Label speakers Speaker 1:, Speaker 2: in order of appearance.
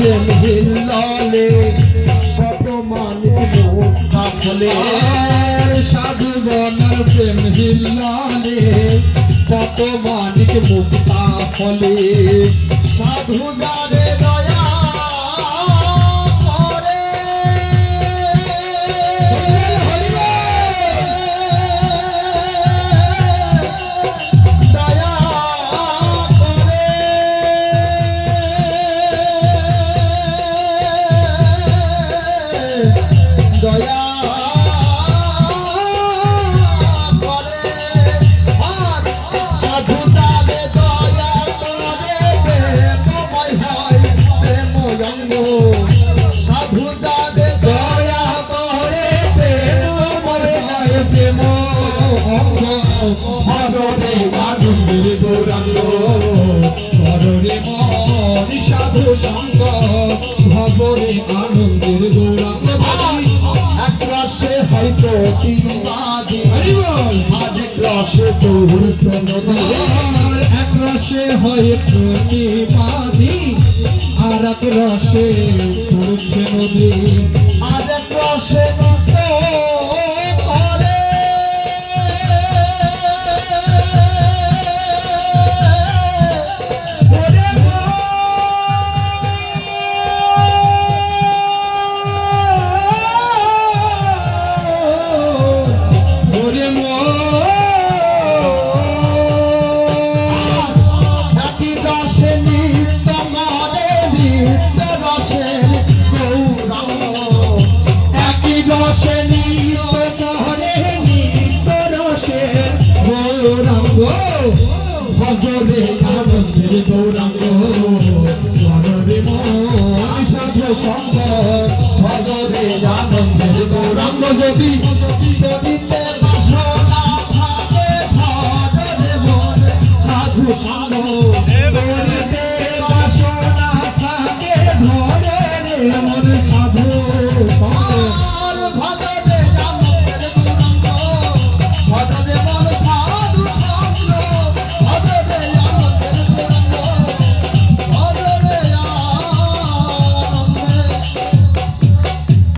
Speaker 1: প্রেম হিল্লালে কত মানিক মুক্তা ফলে সাধু জনের প্রেম হিল্লালে কত মানিক মুক্তা ফলে সাধু যারে দয়া করে দয়া করে দয়া হরে আনন্দের গৌরাঙ্গ হরে মন সাধু সঙ্গ ভবরে আনন্দের গৌরাঙ্গ এক রসে হয় প্রতিবাদী আরেক রসে পৌরুষে নদী এক রসে হয় প্রতিবাদী আর এক রসে পৌরুষে নদী আরেক রসে ভজরে আনন্দের গৌরাঙ্গ হরে মন সাধু সঙ্গ ভজরে আনন্দের গৌরাঙ্গ যদি চলিতে বাসনা থাকে ভজরে মন সাধু সঙ্গ চলিতে বাসনা থাকে ভজরে মন